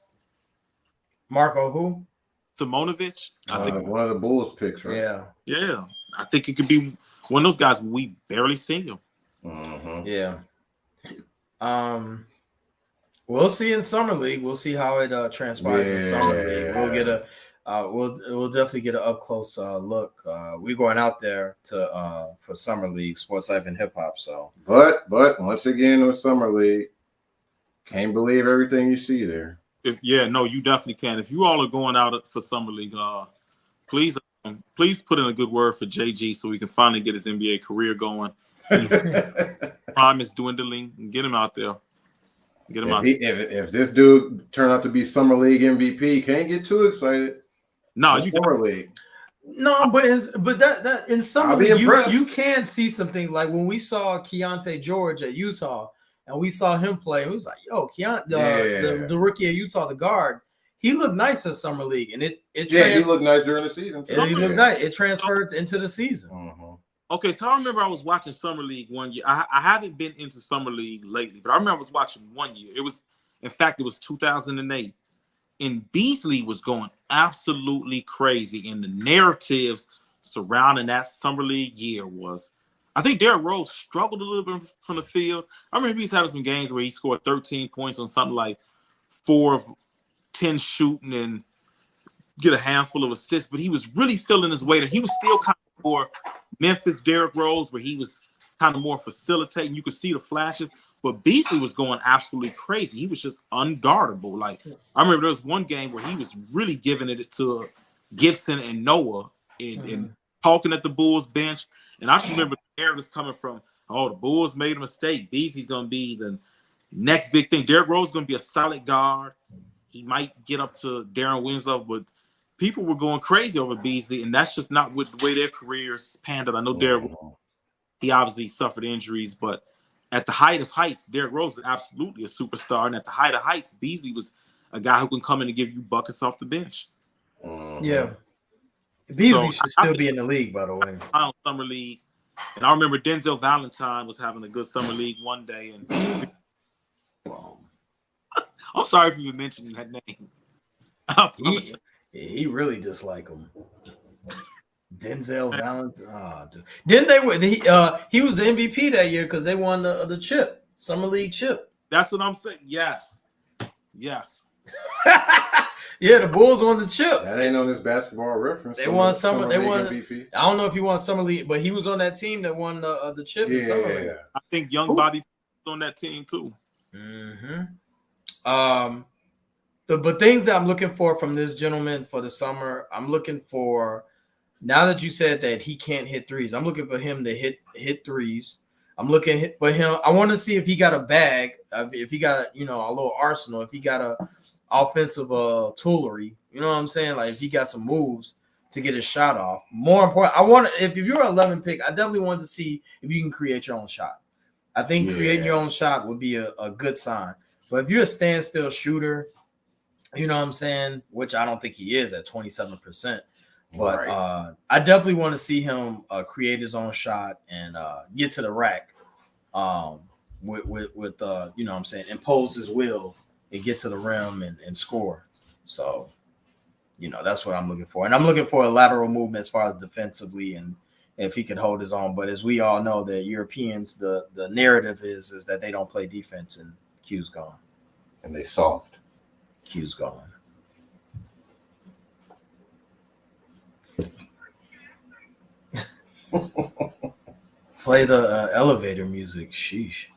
Marko who? Simonovic. I think one of the Bulls picks, right? Yeah. I think it could be one of those guys we barely seen him. Mm-hmm. Yeah. We'll see in Summer League. We'll see how it transpires in Summer League. We'll get we'll definitely get an up close look. We're going out there for Summer League, Sports Life and Hip Hop. So, but once again with Summer League, can't believe everything you see there. You definitely can. If you all are going out for Summer League, please put in a good word for JG so we can finally get his NBA career going. Prime is dwindling, and get him out there. Get him out. If this dude turned out to be Summer League MVP, can't get too excited. No, Summer League. No, but that in Summer League, you can see something like when we saw Keontae George at Utah, and we saw him play. It was like, yo, the rookie of Utah, the guard, he looked nice at Summer League, and he looked nice during the season. He looked nice. It transferred into the season. Mm-hmm. Okay, so I remember I was watching Summer League one year. I haven't been into Summer League lately, but I remember I was watching one year. It was 2008. And Beasley was going absolutely crazy. And the narratives surrounding that Summer League year was, I think Derrick Rose struggled a little bit from the field. I remember he's having some games where he scored 13 points on something like 4 of 10 shooting and get a handful of assists, but he was really feeling his weight, and he was still kind of more Memphis Derrick Rose, where he was kind of more facilitating. You could see the flashes, but Beasley was going absolutely crazy. He was just unguardable. Like, I remember there was one game where he was really giving it to Gibson and Noah and talking at the Bulls bench. And I just remember the narratives coming from, oh, the Bulls made a mistake. Beasley's going to be the next big thing. Derrick Rose is going to be a solid guard. He might get up to Darren Winslow, but people were going crazy over Beasley, and that's just not the way their careers panned out. I know Derrick, he obviously suffered injuries, but at the height of heights, Derrick Rose is absolutely a superstar. And at the height of heights, Beasley was a guy who can come in and give you buckets off the bench. Yeah. Beasley should still be in the league, by the way. Summer league. And I remember Denzel Valentine was having a good summer league one day. And I'm sorry for you mentioning that name. He really disliked him. Denzel Valentine. Oh, dude. Didn't they? He was the MVP that year because they won the chip, summer league chip. That's what I'm saying. Yes. Yeah, the Bulls won the chip. That ain't on this basketball reference. They won summer. They won MVP. I don't know if he won summer league, but he was on that team that won the chip. Yeah. I think young Bobby was on that team too. But things that I'm looking for from this gentleman for the summer, I'm looking for, now that you said that he can't hit threes, I'm looking for him to hit threes. I'm looking for him. I want to see if he got a bag, if he got a little arsenal, if he got a offensive toolery. You know what I'm saying? Like if he got some moves to get his shot off. More important, if you're an 11 pick, I definitely want to see if you can create your own shot. I think creating your own shot would be a good sign. But if you're a standstill shooter, you know what I'm saying, which I don't think he is at 27%. But I definitely want to see him create his own shot and get to the rack with you know what I'm saying, impose his will and get to the rim and score. So, that's what I'm looking for. And I'm looking for a lateral movement as far as defensively and if he can hold his own. But as we all know, the Europeans, the narrative is that they don't play defense and Q's gone. And they soft. Q's gone. Play the elevator music. Sheesh.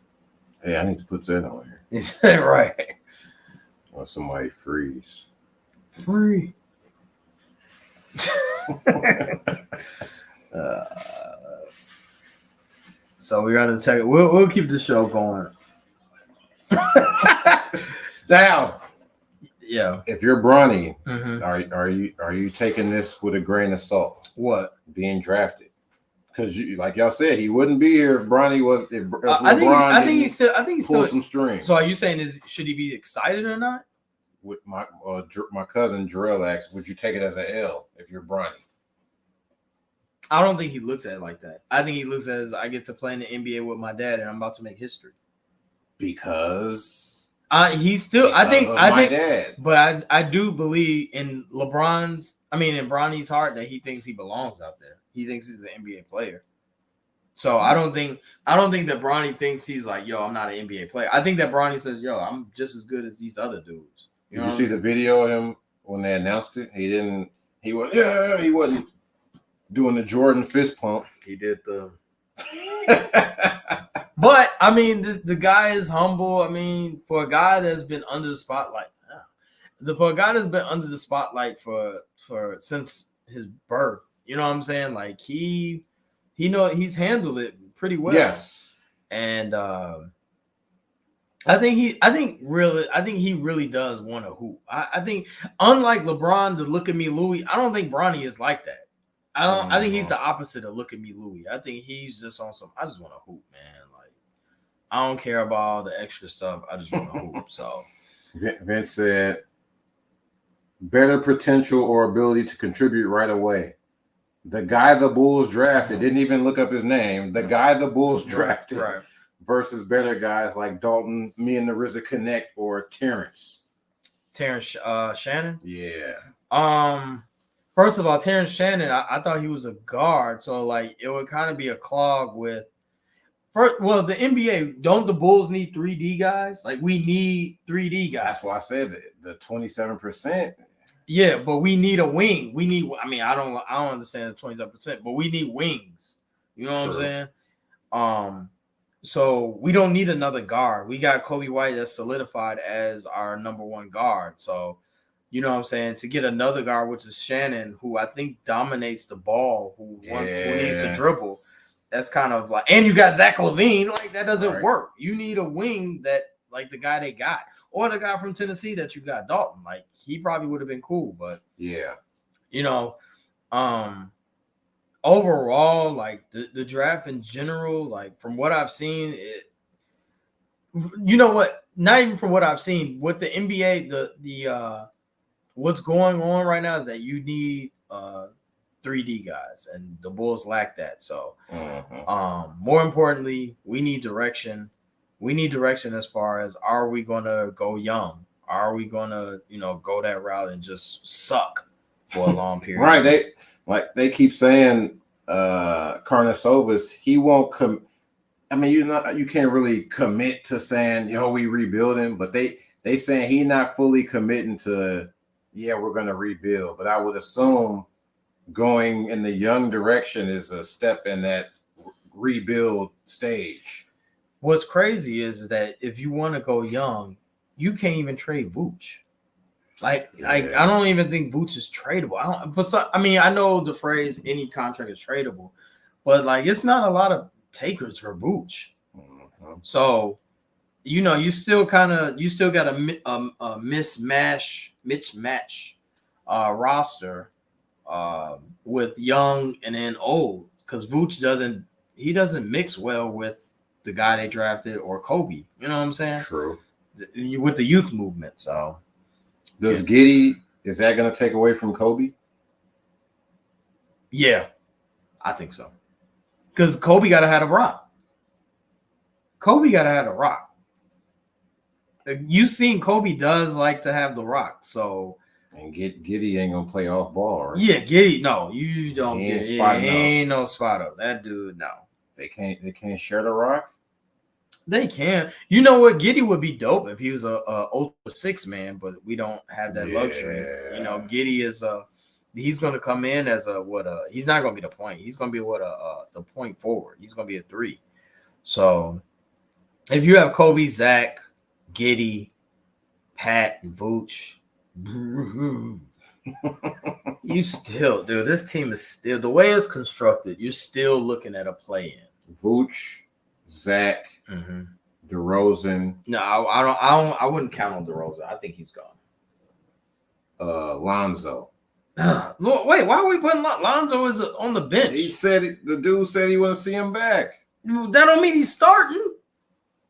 Hey, I need to put that on here. Is that right? Or somebody freeze. Free. So we got to take. We'll keep the show going. Now, yeah. if you're Bronny, are you taking this with a grain of salt? What? Being drafted? Because like y'all said, he wouldn't be here if Bronny was. If I think he's still some strings. So are you saying should he be excited or not? With my cousin Jarrell asked, would you take it as an L if you're Bronny? I don't think he looks at it like that. I think he looks at it as I get to play in the NBA with my dad, and I'm about to make history. Because he's still. I think. Dad. But I do believe in Bronny's heart that he thinks he belongs out there. He thinks he's an NBA player. So I don't think that Bronny thinks he's like, yo, I'm not an NBA player. I think that Bronny says, yo, I'm just as good as these other dudes. Did you see the video of him when they announced it? He wasn't doing the Jordan fist pump. He did the. But I mean, the guy is humble. I mean, for a guy that's been under the spotlight, for since his birth, you know what I'm saying? Like he's handled it pretty well. Yes, and I think he really does want to hoop. I think unlike LeBron, the look at me Louis, I don't think Bronny is like that. I think he's the opposite of look at me Louis. I think he's just on some. I just want to hoop, man. Like I don't care about all the extra stuff. I just want to hoop. So Vince said, better potential or ability to contribute right away. The guy the Bulls drafted didn't even look up his name. The guy the Bulls drafted versus better guys like Dalton, me and the RZA Connect, or Terrence Shannon. Yeah. First of all, Terrence Shannon, I thought he was a guard, so like it would kind of be a clog with. The NBA, don't the Bulls need 3D guys? Like we need 3D guys. That's why I said the 27%. Yeah, but we need a wing. We need. I mean, I don't understand the 27%, but we need wings. You know what I'm saying? So we don't need another guard. We got Kobe White that's solidified as our number one guard. So, you know what I'm saying? To get another guard, which is Shannon, who I think dominates the ball, who needs to dribble. That's kind of like, and you got Zach LaVine. Like, that doesn't work. You need a wing that, like the guy they got, or the guy from Tennessee that you got, Dalton. Like, he probably would have been cool, but yeah, you know, overall, like the draft in general, like from what I've seen, you know what? Not even from what I've seen, with the NBA, the what's going on right now is that you need 3D guys, and the Bulls lack that. So, more importantly, we need direction. We need direction as far as, are we going to go young? Are we going to, go that route and just suck for a long period? Right. They keep saying Karnisovas, he won't come. I mean, you can't really commit to saying, we rebuilding, but they saying he not fully committing to, we're going to rebuild. But I would assume going in the young direction is a step in that rebuild stage. What's crazy is that if you want to go young, you can't even trade Vooch. Like I don't even think Vooch is tradable. I know the phrase any contract is tradable, but like it's not a lot of takers for Vooch. So, you still got a mismatch roster with young and then old, because Vooch doesn't mix well with the guy they drafted or Kobe. You know what I'm saying? True. With the youth movement. So does Giddey, is that going to take away from Kobe? Yeah, I think so. Because Kobe got to have a rock. You've seen Kobe does like to have the rock. So, and Giddey ain't gonna play off ball, right? Yeah, Giddey. No, you don't get. He ain't no spot up. That dude, no. They can't share the rock. They can. You know what? Giddey would be dope if he was a ultra six man, but we don't have that luxury. Giddey is he's going to come in as he's not going to be the point. He's going to be the point forward. He's going to be a 3. So if you have Kobe, Zach, Giddey, Pat, and Vooch, you still, dude, this team is still, the way it's constructed, you're still looking at a play-in. Vooch, Zach, DeRozan. No, I wouldn't count on DeRozan. I think he's gone. Lonzo. Wait, why are we putting Lonzo is on the bench? The dude said he want to see him back. That don't mean he's starting.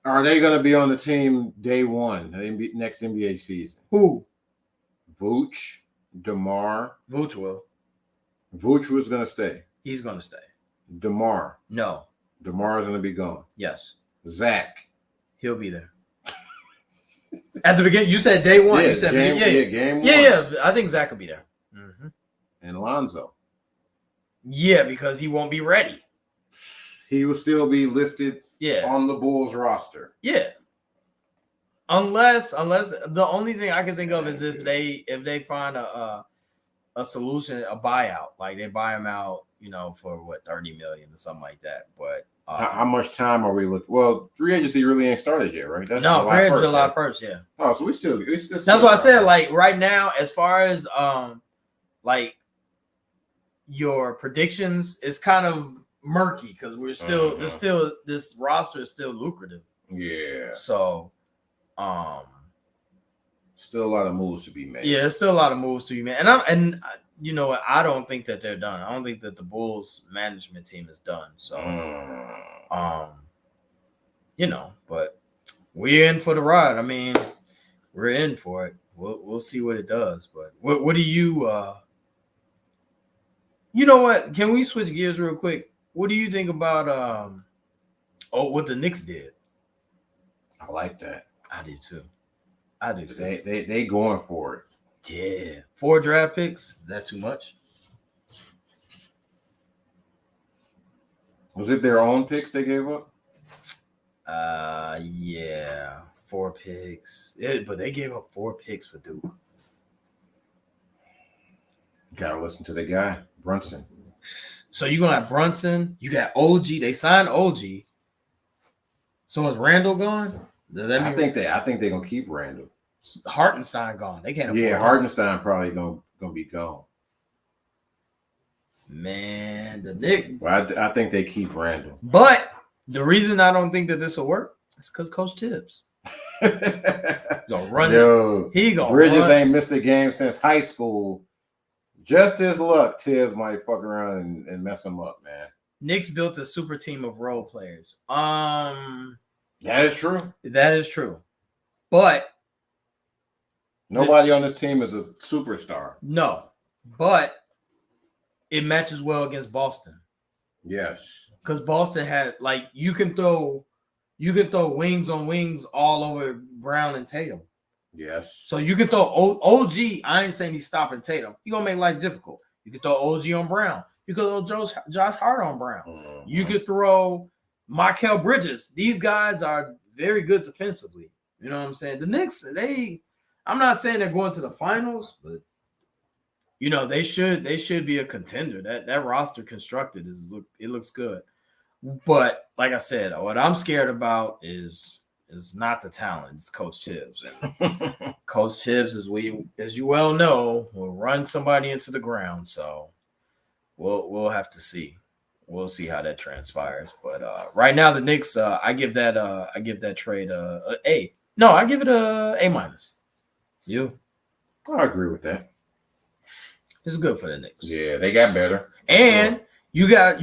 Are they going to be on the team day one, next NBA season? Who? Vooch, DeMar. Vooch will. Vooch was going to stay. He's going to stay. DeMar. No. DeMar is going to be gone. Yes. Zach. He'll be there. At the beginning, you said day one. You said game one. Yeah. I think Zach will be there. And Lonzo. Yeah, because he won't be ready. He will still be listed on the Bulls roster. Yeah. Unless the only thing I can think of is if they find a solution, a buyout, like they buy him out, for $30 million or something like that. But how much time are we looking? Well, free agency really ain't started yet, right? That's July 1st, yeah. Oh, so we still that's why I said, like, right now, as far as like your predictions, it's kind of murky because we're still this roster is still lucrative. Yeah. So still a lot of moves to be made. Yeah, there's still a lot of moves to be made. And you know what? I don't think that they're done. I don't think that the Bulls management team is done. So but we're in for the ride. I mean, we're in for it. We'll see what it does. But what do you you know what? Can we switch gears real quick? What do you think about what the Knicks did? I like that. I do too. They going for it. Yeah. 4 draft picks. Is that too much? Was it their own picks they gave up? Yeah. 4 picks. But they gave up 4 picks for Duke. Gotta listen to the guy, Brunson. So you're gonna have Brunson. You got OG. They signed OG. So is Randall gone? Does that mean I think they're gonna keep Randall. Hartenstein gone? They can't afford him. Hartenstein probably gonna be gone. Man, the Knicks. Well, I think they keep Randall. But the reason I don't think that this will work is because Coach Tibbs. Gonna run Yo, he gonna Bridges run. ain't missed a game since high school. Just his luck, Tibbs might fuck around and mess him up, man. Knicks built a super team of role players. That is true. That is true. But nobody on this team is a superstar. No. But it matches well against Boston. Yes. Because Boston had you can throw wings on wings all over Brown and Tatum. Yes. So you can throw OG. I ain't saying he's stopping Tatum. You're gonna make life difficult. You can throw OG on Brown. You could throw Josh Hart on Brown. Mm-hmm. You could throw Mikal Bridges. These guys are very good defensively. You know what I'm saying? The Knicks, I'm not saying they're going to the finals, but they should be a contender. That roster constructed it looks good. But like I said, what I'm scared about is not the talent. It's Coach Tibbs. And Coach Tibbs, as you well know, will run somebody into the ground. So we'll have to see. We'll see how that transpires. But right now, the Knicks, I give that trade a A. No, I give it a A-. You? I agree with that. It's good for the Knicks. Yeah, they got better. And you got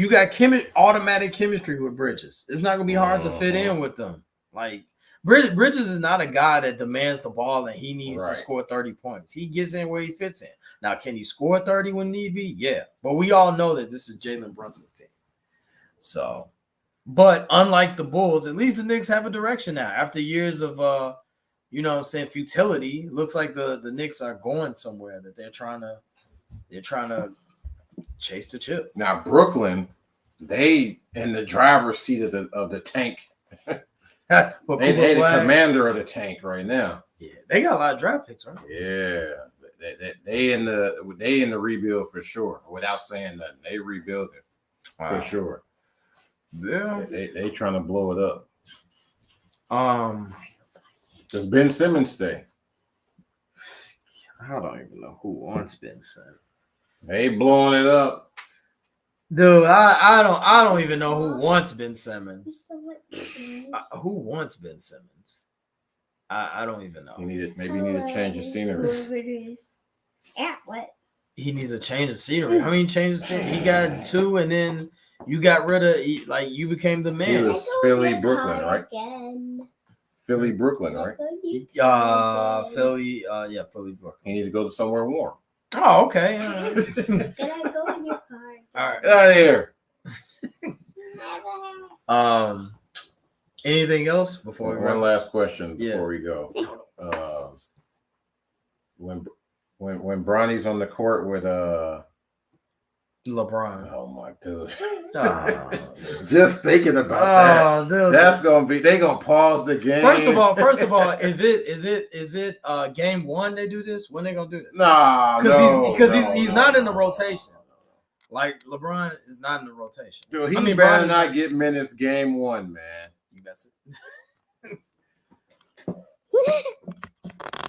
automatic chemistry with Bridges. It's not gonna be hard to fit in with them. Like Bridges is not a guy that demands the ball and he needs to score 30 points. He gets in where he fits in. Now, can he score 30 when need be? Yeah. But we all know that this is Jalen Brunson's team. So, but unlike the Bulls, at least the Knicks have a direction now. After years of futility, it looks like the Knicks are going somewhere, that they're trying to chase the chip. Now Brooklyn, they in the driver's seat of the tank. They the commander of the tank right now. Yeah, they got a lot of draft picks, right? Yeah, they in the rebuild for sure. Without saying nothing, they rebuilding for sure. Yeah, they trying to blow it up. Does Ben Simmons stay? I don't even know who wants Ben Simmons. They blowing it up. Dude, I don't even know who wants Ben Simmons. Who wants Ben Simmons? I don't even know. Maybe you need to change the scenery. Yeah, what? He needs a change of scenery. How many changes? He got 2, and then you got rid of you became the man. He was Philly, Brooklyn, right? Philly, Brooklyn, right? Philly, Philly, Brooklyn. He need to go to somewhere warm. Oh, okay. Can I go in your car? All right. Get out of here. Anything else before we One last question before Yeah. we go. When Bronny's on the court with LeBron. oh my dude. Oh, Just thinking about that. Dude. That's they gonna pause the game. First of all, is it game 1 they do this? When they gonna do this? Nah, Because he's not in the rotation. Like LeBron is not in the rotation. Dude, he better not get minutes game 1, man. You got it.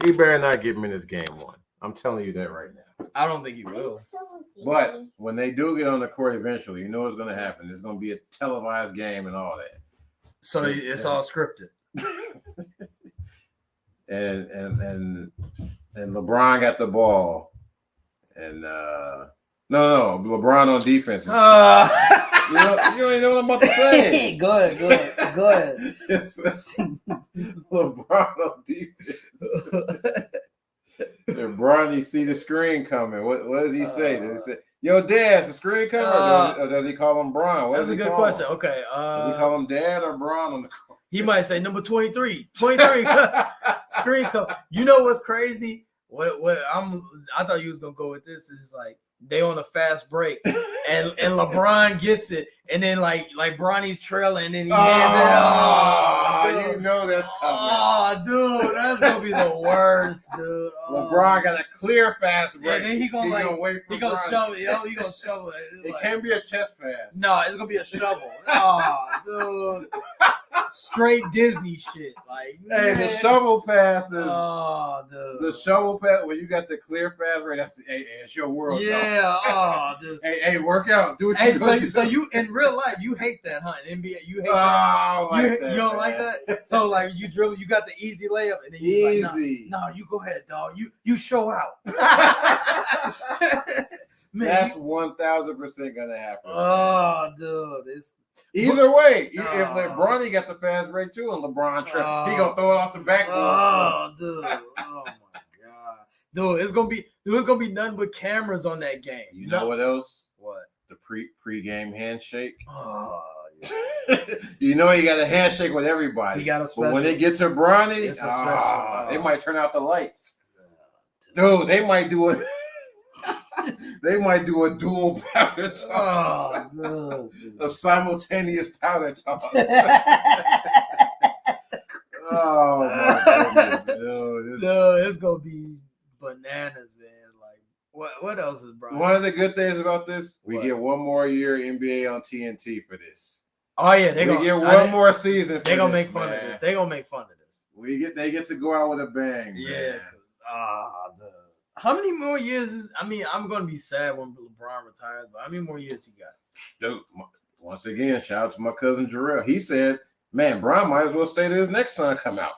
He better not get minutes game 1. I'm telling you that right now. I don't think he will. But when they do get on the court eventually, you know what's going to happen. It's going to be a televised game and all that. So it's all scripted. and LeBron got the ball, and no, LeBron on defense. You ain't know what I'm about to say. Go ahead. LeBron on defense. And Bronny see the screen coming. What does he say? Does he say, "Yo, Dad, is the screen coming?" Or does he call him Bron? That's a good question. Okay. Does he call him Dad or Bron on the court? He might say number 23. 23 screen come. You know what's crazy? I thought you was gonna go with this. Is like they on a fast break, and LeBron gets it, and then like Bronny's trailing, and then he hands it. You know that's coming. Oh, dude, that's gonna be the worst, dude. LeBron got a clear fast break. And then he gonna wait for he gonna Bronny. shovel it. Yo, he gonna shovel it. It can't be a chest pass. No, it's gonna be a shovel. Oh, dude. Straight Disney shit. Like, Hey, man. the shovel pass is dude. the shovel pass when you got the clear fast break. That's it's your world. Yeah. Dog. Dude. Hey, work out. Do what Hey, you gonna do. so you in real life you hate that, huh? In NBA, you hate that. I don't like that. You don't like that? So like you dribble, you got the easy layup, and then you Easy. like, no, you go ahead, dog. You show out. Man, That's 1,000% gonna happen. Oh, dude, it's Either way, if LeBron got the fast break too, and LeBron he gonna throw it off the backboard. Oh, dude. Oh my god. Dude, it's gonna be nothing but cameras on that game. You know what else? What? The pre-game handshake. Oh, yeah. You know you got a handshake with everybody. He got a special. But when they get to Bronny, It's a special. they might turn out the lights. Dude, they might do it. They might do a dual powder toss. A simultaneous powder toss. Oh my goodness, dude, it's gonna be bananas, man. Like, what else is Brian? One of the good things about this, we get one more year NBA on TNT for this. Oh yeah, we get one more season. They're gonna make fun of this. They're gonna make fun of this. They get to go out with a bang. Yeah. Man. Dude. How many more years I'm going to be sad when LeBron retires, but how many more years he got? Dude, once again, shout out to my cousin Jarrell. He said, man, Bron might as well stay till his next son come out.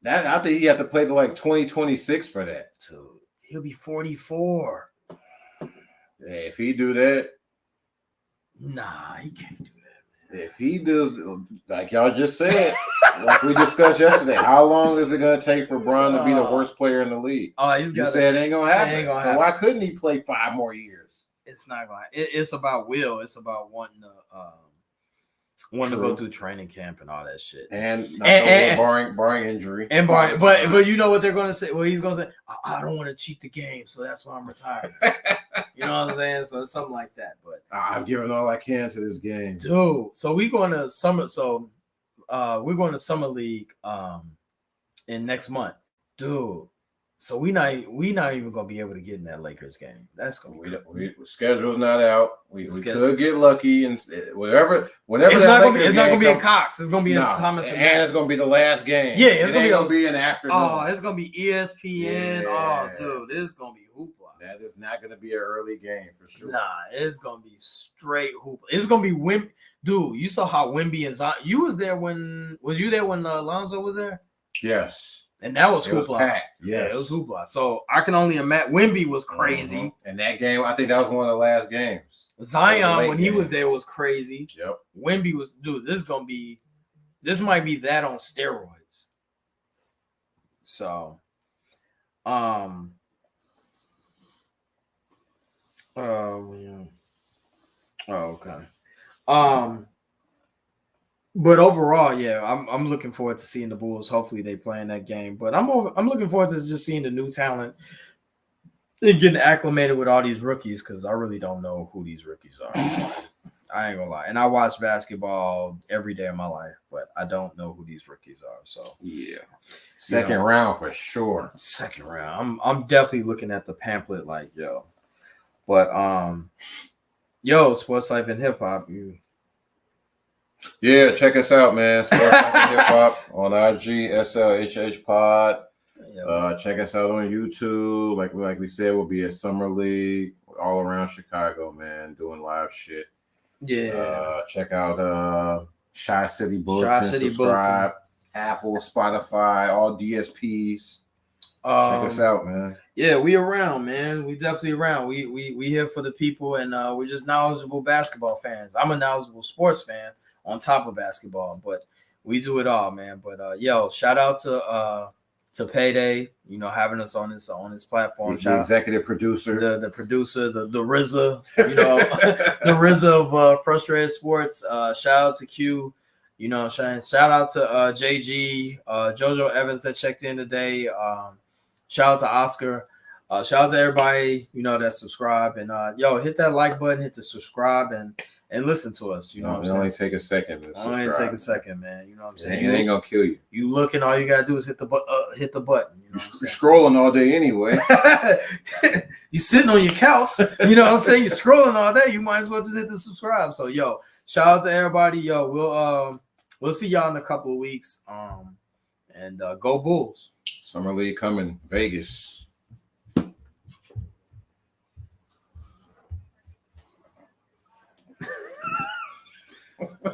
I think he had to play to like 2026 for that. So he'll be 44. Yeah, if he do that. Nah, he can't do that. If he does, like y'all just said, like we discussed yesterday, how long is it going to take for Bron to be the worst player in the league? You said it ain't going to happen. Ain't gonna so why couldn't he play 5 more years? It's not going to. It's about will. It's about wanting to go through training camp and all that shit. And barring injury. But you know what they're going to say? Well, he's going to say, I don't want to cheat the game, so that's why I'm retired. You know what I'm saying? So it's something like that. But I've given all I can to this game, dude. So we're going to summer. So we're going to summer league in next month, dude. So we not even gonna be able to get in that Lakers game. That's gonna be schedule's not out. We could get lucky and whatever. It's not gonna be in Cox. It's gonna be in Thomas and it's gonna be the last game. Yeah, it's gonna be an afternoon. Oh, it's gonna be ESPN. Yeah. Oh, dude, it's gonna be hoopla. That is not gonna be an early game for sure. Nah, it's gonna be straight hoopla. It's gonna be Wimby. Dude, you saw how Wimby and Zion. Was you there when Alonzo was there? Yes. And that was hoopla. Yes. Yeah, it was hoopla. So I can only imagine. Wimby was crazy. Mm-hmm. And that game, I think that was one of the last games. Zion, when he was there, was crazy. Yep. Wimby was, dude, this might be that on steroids. So, okay. But overall, yeah, I'm looking forward to seeing the Bulls. Hopefully, they play in that game. But I'm looking forward to just seeing the new talent and getting acclimated with all these rookies because I really don't know who these rookies are. I ain't gonna lie. And I watch basketball every day of my life, but I don't know who these rookies are. So yeah, second round for sure. Second round. I'm definitely looking at the pamphlet like yo. But Sports Life and Hip Hop, Yeah, check us out, man. Sports Life and Hip Hop on IG, SLHH Pod. Check us out on YouTube. Like we said, we'll be at Summer League all around Chicago, man, doing live shit. Yeah. Check out Shy City Bulletin. Subscribe. Apple, Spotify, all DSPs. Check us out, man. Yeah, we around, man. We definitely around. We here for the people, and we're just knowledgeable basketball fans. I'm a knowledgeable sports fan on top of basketball, but we do it all, man. But shout out to Payday, having us on this platform. The executive producer, the producer, the RZA, the RZA of Frustrated Sports. Shout out to Q, shout out to JG, JoJo Evans that checked in today. Shout out to Oscar. Shout out to everybody, that subscribe and hit that like button, hit the subscribe and listen to us. You know what I'm saying? Only take a second. Only take a second, man. You know what I'm saying? It ain't gonna kill you. You looking, all you gotta do is hit the button. You know what I'm saying? Scrolling all day anyway. You sitting on your couch. You know what I'm saying? You're scrolling all day. You might as well just hit the subscribe. So shout out to everybody. We'll see y'all in a couple of weeks. And go Bulls. Summer League coming, Vegas.